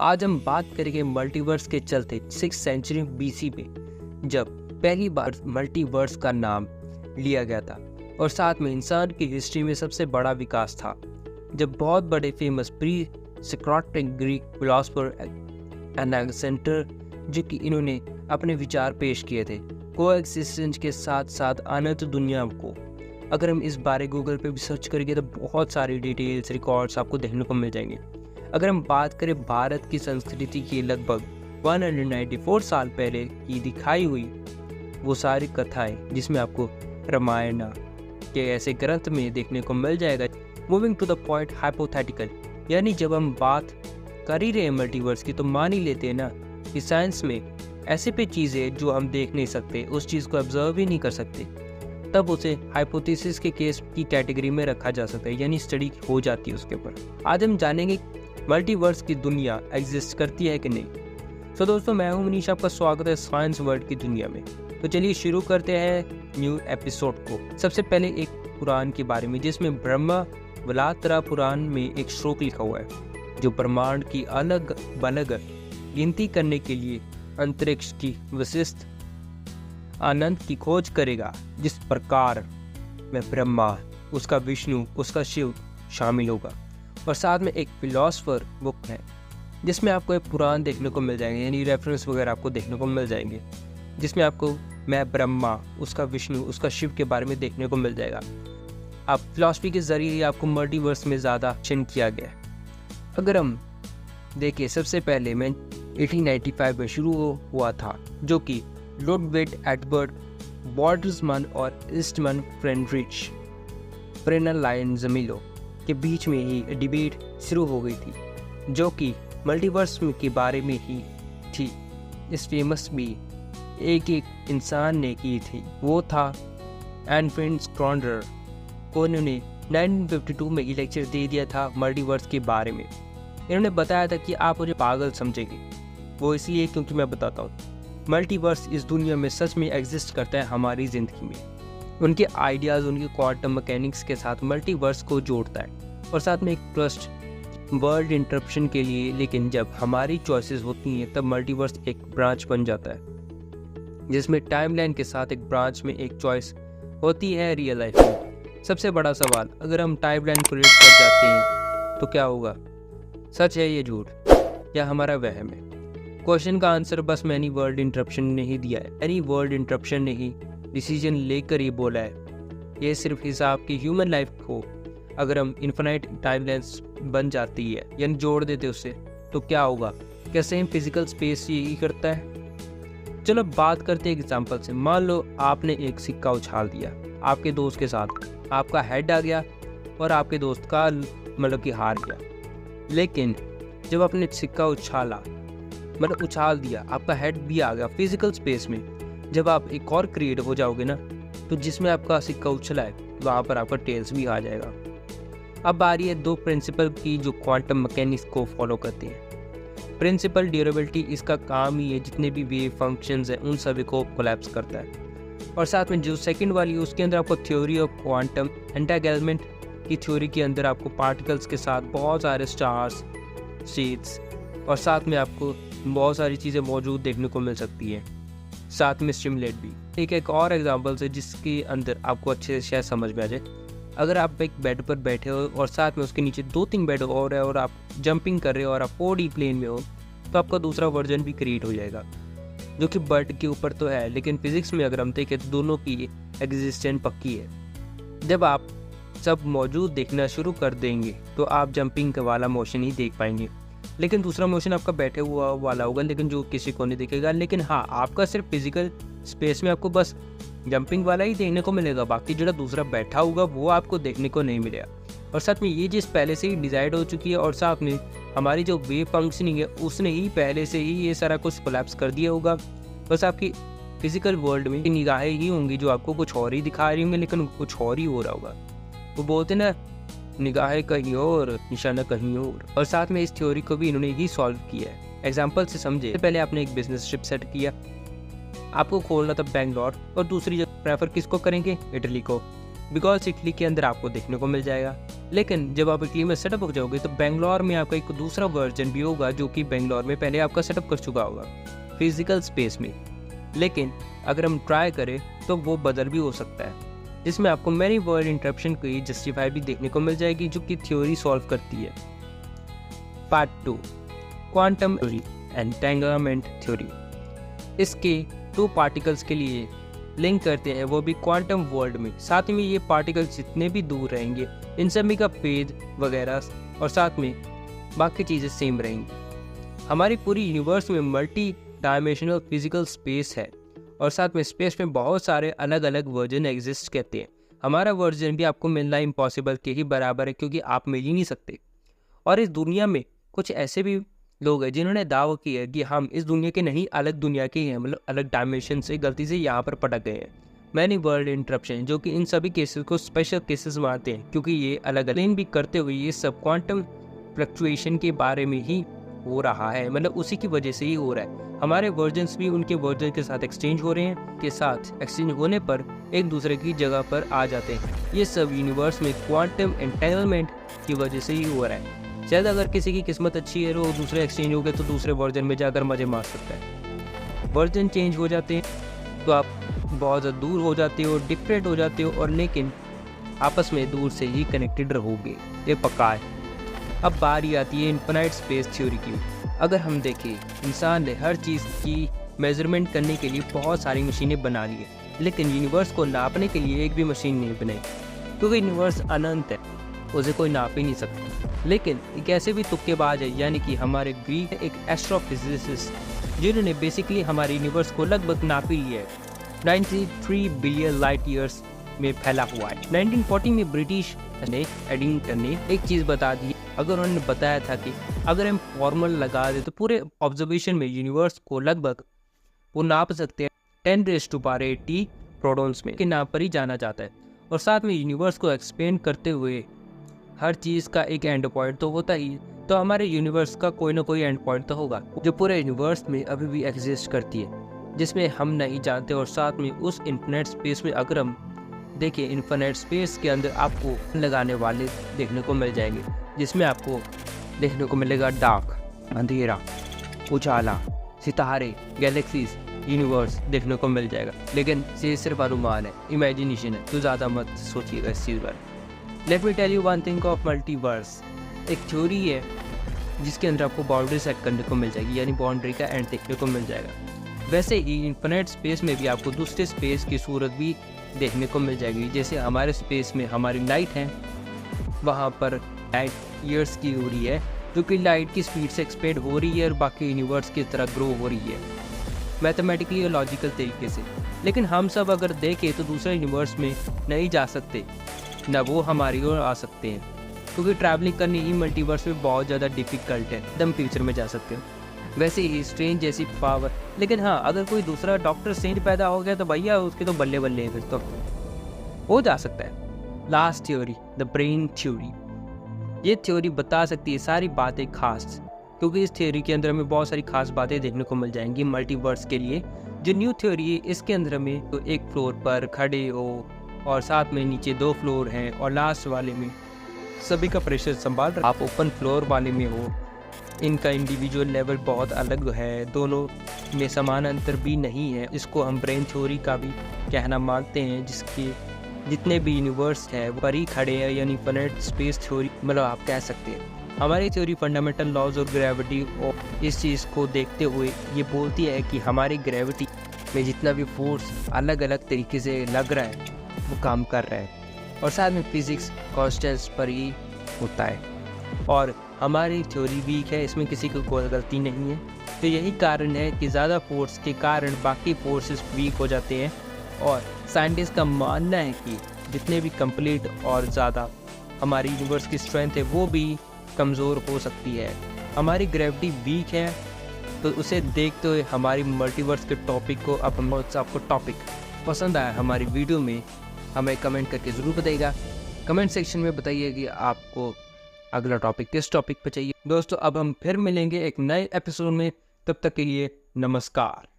आज हम बात करेंगे मल्टीवर्स के चलते 6th सेंचुरी BC में जब पहली बार मल्टीवर्स का नाम लिया गया था और साथ में इंसान की हिस्ट्री में सबसे बड़ा विकास था जब बहुत बड़े famous pre Socratic Greek philosopher Anaximander जो कि इन्होंने अपने विचार पेश किए थे कोएक्सिस्टेंस के साथ साथ अनंत दुनिया को। अगर हम इस बारे गूगल पे भी सर्च करेंगे तो बहुत सारी डिटेल्स रिकॉर्ड्स आपको देखने को मिल जाएंगे। अगर हम बात करें भारत की संस्कृति की लगभग 194 साल पहले की दिखाई हुई वो सारी कथाएं जिसमें आपको रामायण के ऐसे ग्रंथ में देखने को मिल जाएगा। Moving to the point hypothetical, यानी जब हम बात कर ही रहे हैं मल्टीवर्स की तो मान ही लेते हैं ना कि साइंस में ऐसे पे चीज़ें जो हम देख नहीं सकते, उस चीज़ को ऑब्जर्व ही नहीं कर सकते, तब उसे हाइपोथेसिस के केस की कैटेगरी में रखा जा सकता है, यानी स्टडी हो जाती है उसके ऊपर। आज हम जानेंगे मल्टीवर्स की दुनिया एग्जिस्ट करती है कि नहीं। तो दोस्तों मैं हूं मनीष, आपका स्वागत है साइंस वर्ल्ड की दुनिया में। तो चलिए शुरू करते हैं न्यू एपिसोड को। सबसे पहले एक पुराण के बारे में जिसमें ब्रह्मा वलात्रा पुराण में एक श्लोक लिखा हुआ है जो ब्रह्मांड की अलग अलग गिनती करने के लिए अंतरिक्ष की विशिष्ट आनंद की खोज करेगा। जिस प्रकार में ब्रह्मा, उसका विष्णु, उसका शिव शामिल होगा। और साथ में एक फिलोसफर बुक है जिसमें आपको एक पुराण देखने को मिल जाएंगे, यानी रेफरेंस वगैरह आपको देखने को मिल जाएंगे जिसमें आपको मैं ब्रह्मा, उसका विष्णु, उसका शिव के बारे में देखने को मिल जाएगा। आप फिलॉसफी के जरिए ही आपको मल्टीवर्स में ज़्यादा चिन्ह किया गया है। अगर हम देखिए सबसे पहले मैं 1895 में शुरू हुआ था जो कि लुडविग एडवर्ड बोल्ट्जमैन और ईस्टमैन फ्रेडरिच प्रेनलाइन-ज़मीलो के बीच में ही डिबेट शुरू हो गई थी जो कि मल्टीवर्स के बारे में ही थी। इस फेमस भी एक इंसान ने की थी, वो था एडविन स्क्रॉन्डर को। इन्होंने 1952 में ये लेक्चर दे दिया था मल्टीवर्स के बारे में। इन्होंने बताया था कि आप मुझे पागल समझेंगे, वो इसलिए क्योंकि मैं बताता हूँ मल्टीवर्स इस दुनिया में सच में एग्जिस्ट करता है हमारी ज़िंदगी में। उनके आइडियाज़ उनके क्वांटम मैकेनिक्स के साथ मल्टीवर्स को जोड़ता है और साथ में एक ट्रस्ट वर्ल्ड इंटरप्शन के लिए। लेकिन जब हमारी चॉइसेस होती हैं तब मल्टीवर्स एक ब्रांच बन जाता है जिसमें टाइमलाइन के साथ एक ब्रांच में एक चॉइस होती है रियल लाइफ में। सबसे बड़ा सवाल, अगर हम टाइमलाइन क्रिएट कर जाते हैं तो क्या होगा? सच है ये झूठ या हमारा वहम है? क्वेश्चन का आंसर बस एनी वर्ल्ड इंटरप्शन ने ही दिया है। एनी वर्ल्ड इंटरप्शन ने ही डिसीजन लेकर ये बोला है। ये सिर्फ हिसाब की ह्यूमन लाइफ को अगर हम इन्फिनाइट टाइमलाइंस बन जाती है यानी जोड़ देते उससे तो क्या होगा? क्या सेम फिजिकल स्पेस यही करता है? चलो बात करते हैं एग्जांपल से। मान लो आपने एक सिक्का उछाल दिया आपके दोस्त के साथ, आपका हेड आ गया और आपके दोस्त का मतलब कि हार गया। लेकिन जब आपने सिक्का उछाला मतलब उछाल दिया, आपका हेड भी आ गया फिजिकल स्पेस में। जब आप एक और क्रिएट हो जाओगे ना तो जिसमें आपका सिक्का उछला है वहाँ पर आपका टेल्स भी आ जाएगा। अब बारी है दो प्रिंसिपल की जो क्वांटम मैकेनिक्स को फॉलो करते हैं। प्रिंसिपल ड्यूरेबिलिटी, इसका काम ही है जितने भी वेव फंक्शंस हैं उन सभी को कोलैप्स करता है। और साथ में जो सेकंड वाली उसके अंदर आपको थ्योरी ऑफ क्वांटम एंटांगलमेंट की थ्योरी के अंदर आपको पार्टिकल्स के साथ बहुत सारे स्टार्स, शीट्स और साथ में आपको बहुत सारी चीज़ें मौजूद देखने को मिल सकती है, साथ में स्टिमुलेट भी। एक और एग्जांपल से जिसके अंदर आपको अच्छे से शायद समझ में आ जाए। अगर आप एक बेड पर बैठे हो और साथ में उसके नीचे 2-3 बेड और है और आप जंपिंग कर रहे हो और आप 4D प्लेन में हो तो आपका दूसरा वर्जन भी क्रिएट हो जाएगा जो कि बर्ड के ऊपर तो है, लेकिन फिजिक्स में अगर हम देखें तो दोनों की एग्जिस्टेंस पक्की है। जब आप सब मौजूद देखना शुरू कर देंगे तो आप जंपिंग वाला मोशन ही देख पाएंगे, लेकिन दूसरा मोशन आपका बैठे हुआ वाला होगा लेकिन जो किसी को नहीं दिखेगा। लेकिन हाँ, आपका सिर्फ फिजिकल स्पेस में आपको बस जंपिंग वाला ही देखने को मिलेगा, बाकी जो दूसरा बैठा होगा वो आपको देखने को नहीं मिलेगा। और साथ में ये चीज़ पहले से ही डिसाइड हो चुकी है और साथ में हमारी जो वेव फंक्शनिंग है उसने ही पहले से ही ये सारा कुछ कोलैप्स कर दिया होगा। बस आपकी फिजिकल वर्ल्ड में निगाहें ही होंगी जो आपको कुछ और ही दिखा रही होंगी, लेकिन कुछ और ही हो रहा होगा। वो बोलते ना निगाहें कहीं और निशाना कहीं और साथ में इस थ्योरी को भी इन्होंने ही सॉल्व किया है। एग्जांपल से समझे, पहले आपने एक बिजनेस ट्रिप सेट किया, आपको खोलना था बेंगलोर और दूसरी जगह प्रेफर किसको करेंगे? इटली को, बिकॉज इटली के अंदर आपको देखने को मिल जाएगा लेकिन जब आप इटली में सेटअप हो जाओगे तो बेंगलोर में आपका एक दूसरा वर्जन भी होगा जो कि बेंगलोर में पहले आपका सेटअप कर चुका होगा फिजिकल स्पेस में। लेकिन अगर हम ट्राई करें तो वो बदल भी हो सकता है, जिसमें आपको मैनी वर्ड इंटरप्शन की जस्टिफाई भी देखने को मिल जाएगी जो कि थ्योरी सॉल्व करती है। Part 2, quantum theory, entanglement theory. इसके 2 पार्टिकल्स के लिए लिंक करते हैं, वो भी क्वांटम वर्ल्ड में। साथ में ये पार्टिकल्स जितने भी दूर रहेंगे इन सभी का फेज वगैरह और साथ में बाकी चीज़ें सेम रहेंगी। हमारी पूरी यूनिवर्स में मल्टी डायमेंशनल फिजिकल स्पेस है और साथ में स्पेस में बहुत सारे अलग अलग वर्जन एग्जिस्ट करते हैं। हमारा वर्जन भी आपको मिलना इम्पॉसिबल के ही बराबर है, क्योंकि आप मिल ही नहीं सकते। और इस दुनिया में कुछ ऐसे भी लोग हैं जिन्होंने दावा किया है कि हम इस दुनिया के नहीं अलग दुनिया के हैं, मतलब अलग डायमेंशन से गलती से यहाँ पर पटक गए हैं। मैनी वर्ल्ड इंटरप्शन, जो कि इन सभी केसेस को स्पेशल केसेस मानते हैं, क्योंकि ये अलग अलग भी करते हुए ये सब क्वांटम फ्लक्चुएशन के बारे में ही हो रहा है, मतलब उसी की वजह से ही हो रहा है। हमारे वर्जन्स भी उनके वर्जन के साथ एक्सचेंज हो रहे हैं, के साथ एक्सचेंज होने पर एक दूसरे की जगह पर आ जाते हैं। ये सब यूनिवर्स में क्वांटम एंटेंगलमेंट की वजह से ही हो रहा है। शायद अगर किसी की किस्मत अच्छी है, वो दूसरे एक्सचेंज हो गए तो दूसरे वर्जन में जाकर मजे मार सकता है। वर्जन चेंज हो जाते हैं तो आप बहुत ज़्यादा दूर हो जाते हो, डिफरेंट हो जाते हो, और लेकिन आपस में दूर से ही कनेक्टेड रहोगे, ये पक्का है। अब बारी आती है इन्फिनाइट स्पेस थ्योरी की। अगर हम देखें, इंसान ने हर चीज़ की मेजरमेंट करने के लिए बहुत सारी मशीनें बना ली है, लेकिन यूनिवर्स को नापने के लिए एक भी मशीन नहीं बनाई, क्योंकि यूनिवर्स अनंत है, उसे कोई नाप ही नहीं सकता। लेकिन एक ऐसे भी तुक्केबाज है, यानी कि हमारे ग्रीक एक एस्ट्रोफिजिसिस्ट, जिन्होंने बेसिकली हमारे यूनिवर्स को लगभग नाप ही लिया है। 93 बिलियन लाइट ईयर्स में फैला हुआ है। 1940 में ब्रिटिश ने एडिंगटन ने एक चीज़ बता दी। अगर उन्होंने बताया था कि अगर हम फॉर्मूला लगा दे तो पूरे ऑब्जर्वेशन में यूनिवर्स को लगभग वो नाप सकते हैं 10⁻80 प्रोटॉन्स में के नाम पर ही जाना जाता है। और साथ में यूनिवर्स को एक्सपेंड करते हुए हर चीज़ का एक एंड पॉइंट तो होता ही, तो हमारे यूनिवर्स का कोई ना कोई एंड पॉइंट तो होगा, जो पूरे यूनिवर्स में अभी भी एग्जिस्ट करती है, जिसमें हम नहीं जानते। और साथ में उस इन्फिनिट स्पेस में अगर हम देखें, इन्फिनिट स्पेस के अंदर आपको लगाने वाले देखने को मिल जाएंगे, जिसमें आपको देखने को मिलेगा डार्क, अंधेरा, उजाला, सितारे, गैलेक्सीज, यूनिवर्स देखने को मिल जाएगा। लेकिन ये सिर्फ अनुमान है, इमेजिनेशन है, तो ज़्यादा मत सोचिएगा इस चीज़ पर। Let me tell you one thing of multiverse. एक थ्योरी है जिसके अंदर आपको बाउंड्री सेट करने को मिल जाएगी, यानी बाउंड्री का एंड देखने को मिल जाएगा। वैसे ही इन्फिनिट स्पेस में भी आपको दूसरे स्पेस की सूरत भी देखने को मिल जाएगी। जैसे हमारे स्पेस में हमारी लाइट है, वहाँ पर लाइट ईयर्स की हो रही है, जो कि लाइट की स्पीड से एक्सपेंड हो रही है और बाकी यूनिवर्स की तरह ग्रो हो रही है, मैथमेटिकली और लॉजिकल तरीके से। लेकिन हम सब अगर देखें तो दूसरे यूनिवर्स में नहीं जा सकते, ना वो हमारी ओर आ सकते हैं, क्योंकि ट्रैवलिंग करनी ही मल्टीवर्स में बहुत ज़्यादा डिफ़िकल्ट है। एकदम फ्यूचर में जा सकते हो, वैसे ही स्ट्रेंज जैसी पावर। लेकिन हाँ, अगर कोई दूसरा डॉक्टर स्ट्रेंज पैदा हो गया तो भैया उसके तो बल्ले बल्ले हैं, फिर तो हो जा सकता है। Last theory, the brain theory. ये थ्योरी बता सकती है सारी बातें खास, क्योंकि इस थ्योरी के अंदर हमें बहुत सारी खास बातें देखने को मिल जाएंगी मल्टीवर्स के लिए। जो न्यू थ्योरी है, इसके अंदर में तो एक फ्लोर पर खड़े हो और साथ में नीचे 2 फ्लोर हैं, और लास्ट वाले में सभी का प्रेशर संभाल रहे। आप ओपन फ्लोर वाले में हो, इनका इंडिविजुअल लेवल बहुत अलग है, दोनों में समान अंतर भी नहीं है। इसको हम ब्रेन थ्योरी का भी कहना मानते हैं, जिसके जितने भी यूनिवर्स है वो पर ही खड़े हैं, यानी इन्फिनिट स्पेस थ्योरी मतलब आप कह सकते हैं। हमारी थ्योरी फंडामेंटल लॉज और ग्रेविटी और इस चीज़ को देखते हुए ये बोलती है कि हमारी ग्रेविटी में जितना भी फोर्स अलग अलग तरीके से लग रहा है वो काम कर रहा है, और साथ में फिजिक्स कॉन्स्टेंट्स पर ही होता है। और हमारी थ्योरी वीक है, इसमें किसी को कोई गलती नहीं है। तो यही कारण है कि ज़्यादा फोर्स के कारण बाकी फोर्सेस वीक हो जाते हैं, और साइंटिस्ट का मानना है कि जितने भी कंप्लीट और ज़्यादा हमारी यूनिवर्स की स्ट्रेंथ है वो भी कमज़ोर हो सकती है। हमारी ग्रेविटी वीक है, तो उसे देखते हुए हमारी मल्टीवर्स के टॉपिक को आपको टॉपिक पसंद आया हमारी वीडियो में, हमें कमेंट करके ज़रूर बताइएगा। कमेंट सेक्शन में बताइए कि आपको अगला टॉपिक किस टॉपिक पे चाहिए। दोस्तों, अब हम फिर मिलेंगे एक नए एपिसोड में, तब तक के लिए नमस्कार।